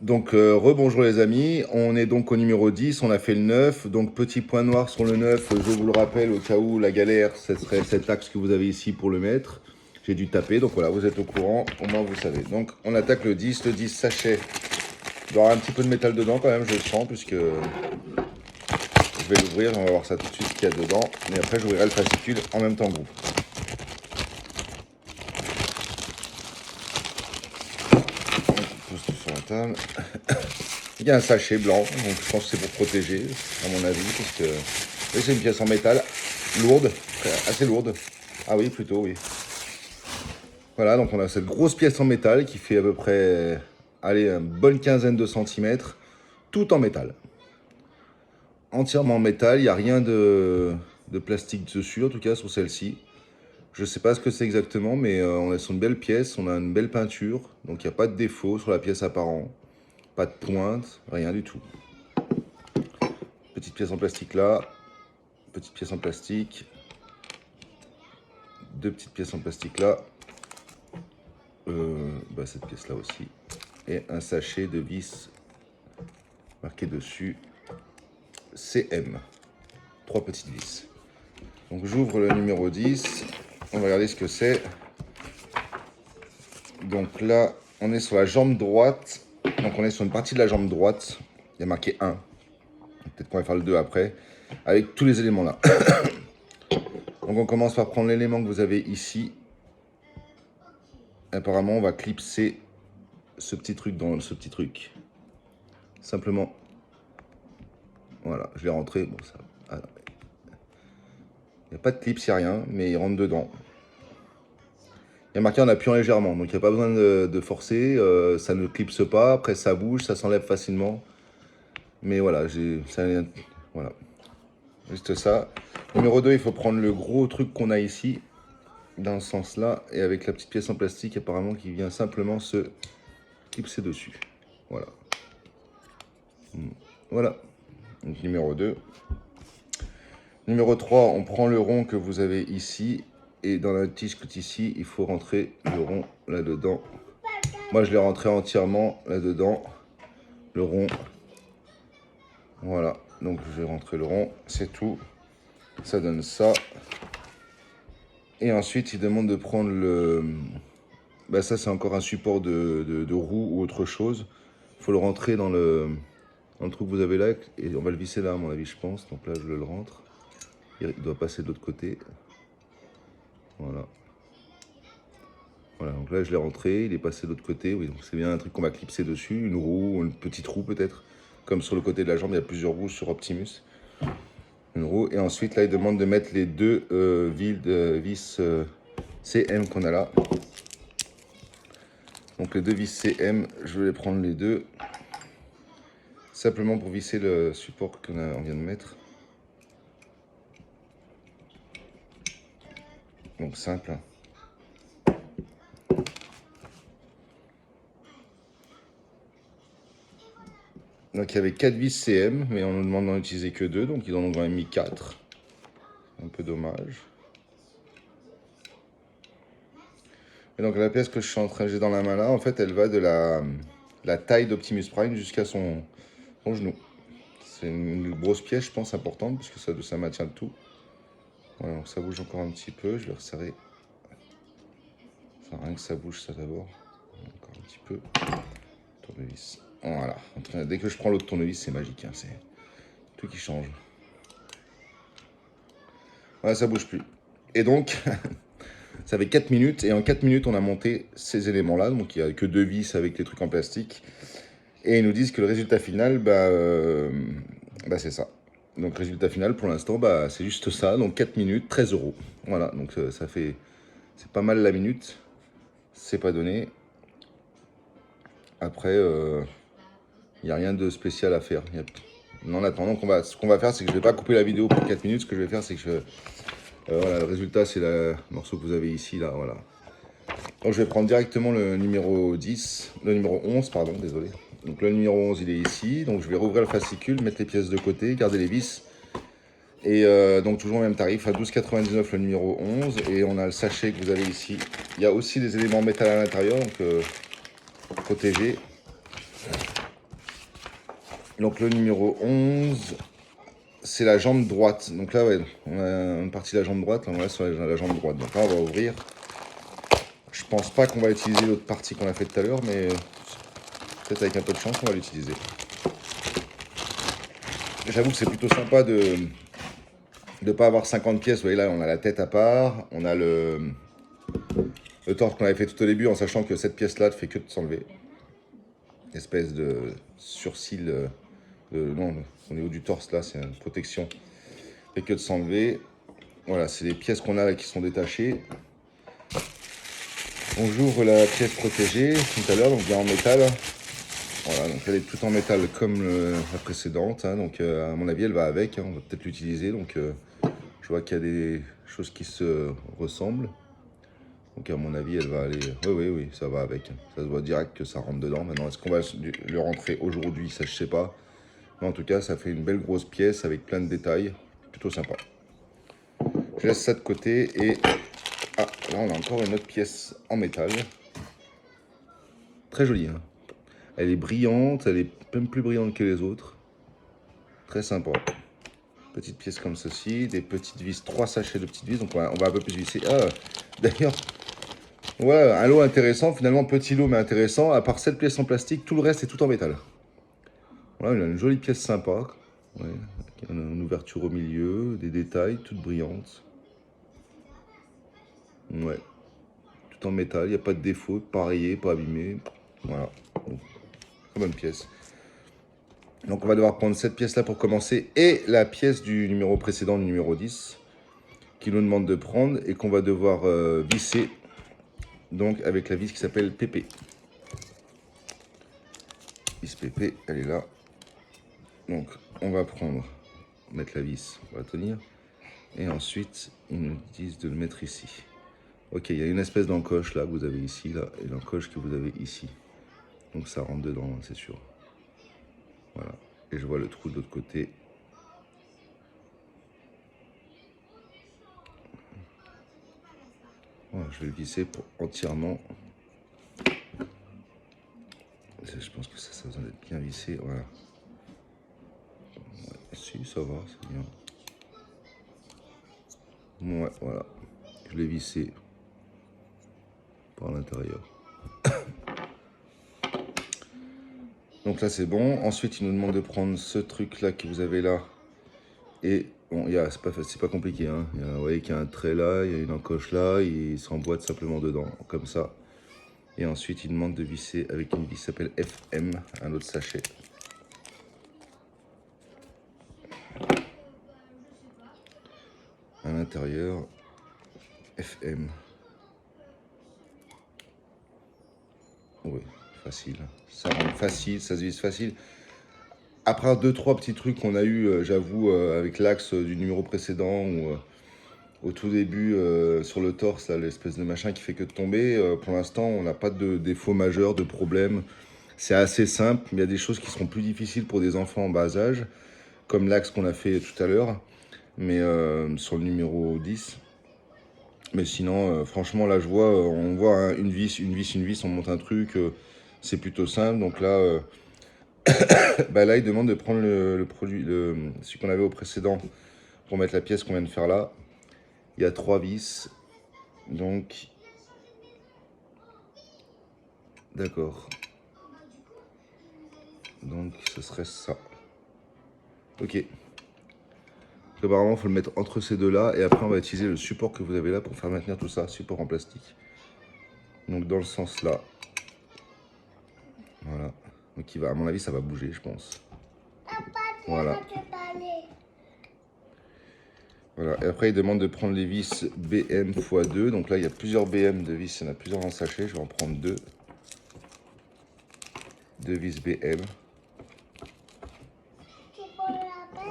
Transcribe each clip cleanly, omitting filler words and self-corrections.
Donc, rebonjour les amis, on est donc au numéro 10, on a fait le 9, donc petit point noir sur le 9, je vous le rappelle au cas où la galère, ce serait cet axe que vous avez ici pour le mettre. J'ai dû taper, donc voilà, vous êtes au courant, au moins vous savez. Donc on attaque le 10 sachet. Il doit y avoir un petit peu de métal dedans quand même, je le sens, puisque je vais l'ouvrir, on va voir ça tout de suite ce qu'il y a dedans. Et après j'ouvrirai le fascicule en même temps que vous. On pose tout sur la table. Il y a un sachet blanc, donc je pense que c'est pour protéger, à mon avis, parce que c'est une pièce en métal, lourde, assez lourde. Ah oui, plutôt, oui. Voilà, donc on a cette grosse pièce en métal qui fait à peu près, allez, une bonne quinzaine de centimètres, tout en métal. Entièrement en métal, il n'y a rien de plastique dessus, en tout cas sur celle-ci. Je ne sais pas ce que c'est exactement, mais on est sur une belle pièce, on a une belle peinture, donc il n'y a pas de défaut sur la pièce apparent. Pas de pointe, rien du tout. Petite pièce en plastique là, petite pièce en plastique, deux petites pièces en plastique là, cette pièce là aussi, et un sachet de vis marqué dessus CM, trois petites vis. Donc j'ouvre le numéro 10, on va regarder ce que c'est. Donc là, on est sur la jambe droite, donc on est sur une partie de la jambe droite, il y a marqué 1, peut-être qu'on va faire le 2 après, avec tous les éléments là. Donc on commence par prendre l'élément que vous avez ici. Apparemment, on va clipser ce petit truc dans ce petit truc. Simplement. Voilà, je l'ai rentré. Bon, ça. Ah, il n'y a pas de clips, il n'y a rien, mais il rentre dedans. Il y a marqué en appuyant légèrement, donc il n'y a pas besoin de forcer. Ça ne clipse pas. Après, ça bouge, ça s'enlève facilement. Mais voilà, voilà. Juste ça. Numéro 2, il faut prendre le gros truc qu'on a ici, dans ce sens-là, et avec la petite pièce en plastique, apparemment, qui vient simplement se clipser dessus. Voilà. Voilà. Donc, numéro 2. Numéro 3, on prend le rond que vous avez ici. Et dans la tige ici, il faut rentrer le rond là-dedans. Moi, je l'ai rentré entièrement là-dedans. Le rond. Voilà. Donc, je vais rentrer le rond. C'est tout. Ça donne ça. Et ensuite, il demande de prendre le... Bah, ça, c'est encore un support de roue ou autre chose. Il faut le rentrer dans le trou que vous avez là. Et on va le visser là, à mon avis, je pense. Donc là, je le rentre. Il doit passer de l'autre côté. Voilà. Voilà, donc là je l'ai rentré, il est passé de l'autre côté. Oui, donc c'est bien un truc qu'on va clipser dessus, une roue, une petite roue peut-être. Comme sur le côté de la jambe, il y a plusieurs roues sur Optimus. Une roue. Et ensuite, là, il demande de mettre les deux vis CM qu'on a là. Donc les deux vis CM, je vais les prendre les deux. Simplement pour visser le support qu'on vient de mettre. Donc simple. Donc il y avait 4 vis CM, mais on nous demande d'en utiliser que 2, donc ils en ont quand même mis 4. Un peu dommage. Et donc la pièce que je suis en train de j'ai dans la main là, en fait, elle va de la taille d'Optimus Prime jusqu'à son genou. C'est une grosse pièce, je pense, importante, parce que ça maintient le tout. Voilà, donc ça bouge encore un petit peu, je vais resserrer. Enfin, rien que ça bouge, ça d'abord. Encore un petit peu. Tournevis. Voilà. Dès que je prends l'autre tournevis, c'est magique, hein, c'est tout qui change. Voilà, ça bouge plus. Et donc, ça fait 4 minutes, et en 4 minutes, on a monté ces éléments-là. Donc, il n'y a que 2 vis avec les trucs en plastique. Et ils nous disent que le résultat final, c'est ça. Donc, résultat final, pour l'instant, c'est juste ça. Donc, 4 minutes, 13 €. Voilà, donc ça fait... C'est pas mal la minute. C'est pas donné. Après, il n'y a rien de spécial à faire. En attendant, ce qu'on va faire, c'est que je ne vais pas couper la vidéo pour 4 minutes. Ce que je vais faire, c'est que voilà, le résultat, c'est le morceau que vous avez ici, là, voilà. Donc je vais prendre directement le numéro 10, le numéro 11, pardon, désolé. Donc le numéro 11, il est ici. Donc je vais rouvrir le fascicule, mettre les pièces de côté, garder les vis. Et donc toujours au même tarif, à 12,99 le numéro 11. Et on a le sachet que vous avez ici. Il y a aussi des éléments métal à l'intérieur, donc protégés. Donc le numéro 11, c'est la jambe droite. Donc là, ouais, on a une partie de la jambe droite, là on est sur la jambe droite. Donc là, on va ouvrir. Je pense pas qu'on va utiliser l'autre partie qu'on a fait tout à l'heure, mais peut-être avec un peu de chance, on va l'utiliser. J'avoue que c'est plutôt sympa de ne pas avoir 50 pièces. Vous voyez là, on a la tête à part, on a le torse qu'on avait fait tout au début, en sachant que cette pièce-là ne fait que de s'enlever. Espèce de surcil, non, au niveau du torse là, c'est une protection, fait que de s'enlever. Voilà, c'est les pièces qu'on a qui sont détachées. On ouvre la pièce protégée tout à l'heure, donc bien en métal. Voilà, donc elle est toute en métal comme la précédente, hein, donc à mon avis elle va avec, hein, on va peut-être l'utiliser, donc je vois qu'il y a des choses qui se ressemblent. Donc à mon avis elle va aller, oui, ça va avec, ça se voit direct que ça rentre dedans. Maintenant est-ce qu'on va le rentrer aujourd'hui, ça je sais pas, mais en tout cas ça fait une belle grosse pièce avec plein de détails, plutôt sympa. Je laisse ça de côté et là on a encore une autre pièce en métal, très jolie, hein. Elle est brillante, elle est même plus brillante que les autres. Très sympa. Petite pièce comme ceci, des petites vis, 3 sachets de petites vis, donc on va un peu plus visser. Ah, d'ailleurs, voilà, un lot intéressant, finalement petit lot mais intéressant. À part cette pièce en plastique, tout le reste est tout en métal. Voilà, une jolie pièce sympa. Ouais, avec une ouverture au milieu, des détails, toutes brillantes. Ouais, tout en métal, il n'y a pas de défaut, pas rayé, pas abîmé. Voilà, bon, très bonne pièce. Donc on va devoir prendre cette pièce là pour commencer et la pièce du numéro précédent, le numéro 10, qui nous demande de prendre et qu'on va devoir visser, donc avec la vis qui s'appelle PP. Vis PP, elle est là. Donc on va prendre, mettre la vis, on va tenir, et ensuite ils nous disent de le mettre ici. Ok, il y a une espèce d'encoche là que vous avez ici, là, et l'encoche que vous avez ici. Donc ça rentre dedans, c'est sûr. Voilà, et je vois le trou de l'autre côté. Voilà, je vais le visser pour entièrement. Je pense que ça a besoin d'être bien vissé, voilà. Ouais, si, ça va, c'est bien. Ouais, voilà. Je l'ai vissé par l'intérieur. Donc là, c'est bon. Ensuite, il nous demande de prendre ce truc-là que vous avez là. Et bon, c'est pas compliqué, hein. Vous voyez qu'il y a un trait là, il y a une encoche là, il s'emboîte simplement dedans, comme ça. Et ensuite, il demande de visser avec une vis qui s'appelle FM, un autre sachet. À l'intérieur, FM. Oui, facile. Ça rentre facile, ça se visse facile. Après 2-3 petits trucs qu'on a eu, j'avoue, avec l'axe du numéro précédent, ou au tout début, sur le torse, l'espèce de machin qui fait que de tomber, pour l'instant, on n'a pas de défaut majeur, de problème. C'est assez simple, mais il y a des choses qui seront plus difficiles pour des enfants en bas âge, comme l'axe qu'on a fait tout à l'heure, mais sur le numéro 10. Mais sinon, franchement, là, je vois, on voit hein, une vis, on monte un truc, c'est plutôt simple. Donc là, bah là, il demande de prendre le produit, celui qu'on avait au précédent, pour mettre la pièce qu'on vient de faire là. Il y a 3 vis, donc... D'accord. Donc, ce serait ça. Ok. Donc, apparemment, il faut le mettre entre ces deux-là, et après, on va utiliser le support que vous avez là pour faire maintenir tout ça, support en plastique. Donc, dans le sens là. Voilà. Donc, à mon avis, ça va bouger, je pense. Voilà. Voilà, et après il demande de prendre les vis BM x2. Donc là il y a plusieurs BM de vis, il y en a plusieurs en sachet. Je vais en prendre deux. Deux vis BM.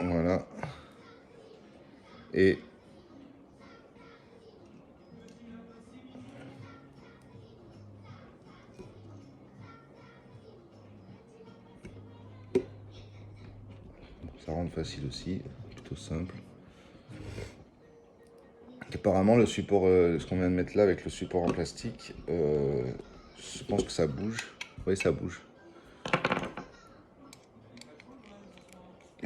Voilà. Et ça rentre facile aussi, plutôt simple. Apparemment le support, ce qu'on vient de mettre là avec le support en plastique, je pense que ça bouge. Oui, ça bouge.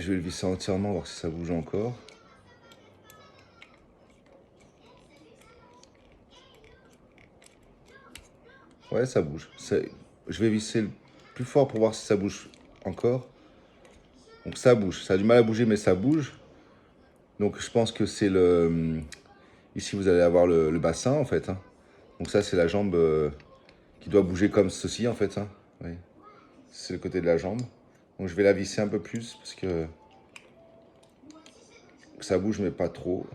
Je vais le visser entièrement, voir si ça bouge encore. Ouais, ça bouge. Je vais visser le plus fort pour voir si ça bouge encore. Donc ça bouge. Ça a du mal à bouger, mais ça bouge. Donc je pense que c'est le... Ici, vous allez avoir le bassin, en fait. Hein. Donc ça, c'est la jambe qui doit bouger comme ceci, en fait. Hein. Oui. C'est le côté de la jambe. Donc je vais la visser un peu plus, parce que ça bouge, mais pas trop.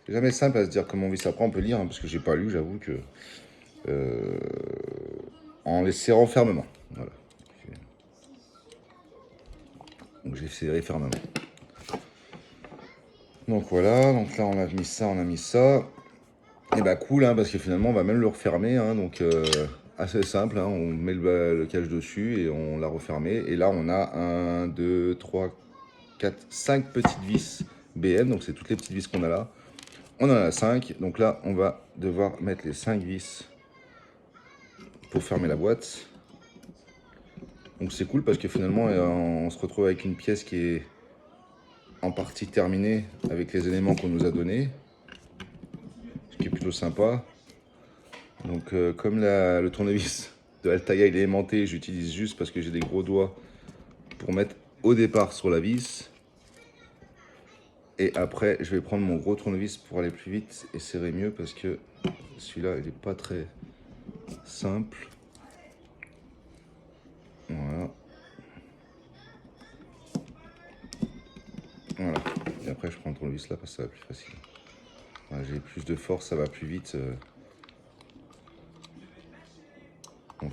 C'est jamais simple à se dire comment on visse. Après, on peut lire, hein, parce que j'ai pas lu, j'avoue que... en les serrant fermement. Voilà. Donc j'ai serré fermement. Donc voilà, donc là on a mis ça, on a mis ça. Et bah cool, hein, parce que finalement on va même le refermer. Hein, donc assez simple, hein, on met le cache dessus et on l'a refermé. Et là on a 1, 2, 3, 4, 5 petites vis BN. Donc c'est toutes les petites vis qu'on a là. On en a 5. Donc là on va devoir mettre les 5 vis pour fermer la boîte. Donc c'est cool parce que finalement on se retrouve avec une pièce qui est en partie terminée avec les éléments qu'on nous a donnés, ce qui est plutôt sympa. Donc comme le tournevis de Altaïa il est aimanté, j'utilise juste parce que j'ai des gros doigts pour mettre au départ sur la vis. Et après je vais prendre mon gros tournevis pour aller plus vite et serrer mieux parce que celui-là il n'est pas très simple. Voilà. Voilà. Et après je prends le tournevis là parce que ça va plus facile. Voilà, j'ai plus de force, ça va plus vite. Donc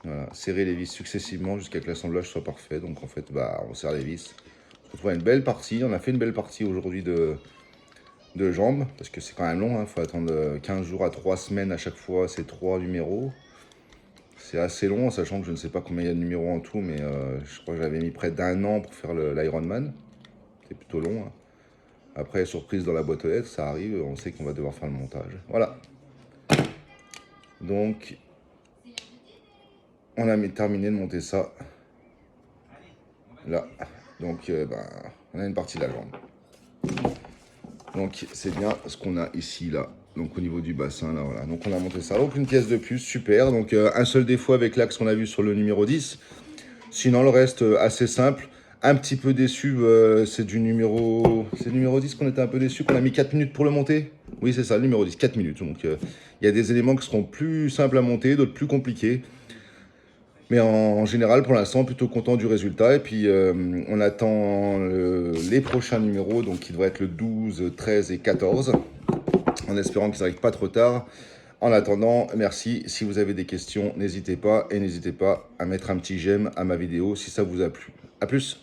voilà, serrer les vis successivement jusqu'à ce que l'assemblage soit parfait. Donc en fait, bah, on serre les vis. On se retrouve à une belle partie. On a fait une belle partie aujourd'hui de jambes, parce que c'est quand même long. Il faut attendre 15 jours à 3 semaines à chaque fois, ces 3 numéros. C'est assez long, sachant que je ne sais pas combien il y a de numéros en tout, mais je crois que j'avais mis près d'1 an pour faire l'Ironman. C'est plutôt long. Hein. Après, surprise dans la boîte aux lettres, ça arrive, on sait qu'on va devoir faire le montage. Voilà. Donc, on a terminé de monter ça. Là. Donc, on a une partie de la jambe. Donc, c'est bien ce qu'on a ici, là. Donc, au niveau du bassin, là, voilà. Donc, on a monté ça. Donc, une pièce de plus, super. Donc, un seul défaut avec l'axe qu'on a vu sur le numéro 10. Sinon, le reste, assez simple. Un petit peu déçu, c'est du numéro... C'est le numéro 10 qu'on était un peu déçu, qu'on a mis 4 minutes pour le monter. Oui, c'est ça, le numéro 10, 4 minutes. Donc, il y a des éléments qui seront plus simples à monter, d'autres plus compliqués. Mais en général, pour l'instant, plutôt content du résultat. Et puis, on attend les prochains numéros, donc qui devraient être le 12, 13 et 14, en espérant qu'ils n'arrivent pas trop tard. En attendant, merci. Si vous avez des questions, n'hésitez pas. Et n'hésitez pas à mettre un petit j'aime à ma vidéo si ça vous a plu. A plus!